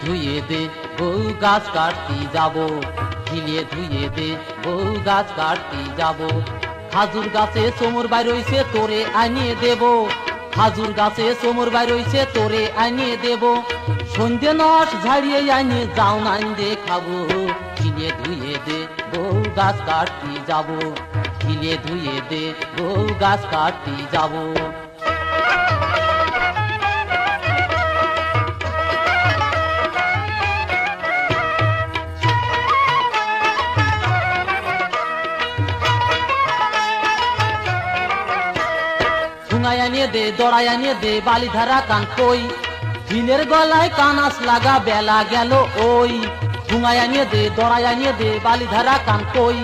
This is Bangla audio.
ধুয়ে দে বউ গাছ কাটতে যাব, ঝিলিয়ে ধুয়ে দে বউ গাছ কাটতে যাব। খাজুর গাছে চোমর বাইর হইছে তোরে আনিয়ে দেব, খাজুর গাছে চোমর বাইর হইছে তোরে আনিয়ে দেব। সন্ধে নস ঝাড়িয়ে আনিয়ে যাও নাইন দে খাবো, ঝিলিয়ে ধুয়ে দে বউ গাছ কাটতে যাব, ঝিলিয়ে ধুয়ে দে বউ গাছ কাটতে যাব। ঠুঙায় আনিয়ে দে দড়াই আনিয়ে দে বালি ধারা কান কই, ঝিলের গলায় কানাস লাগা বেলা গেল ওই। ঠুঙায় আনিয়ে দে দড়াই আনিয়ে দে বালি ধারা কান কই।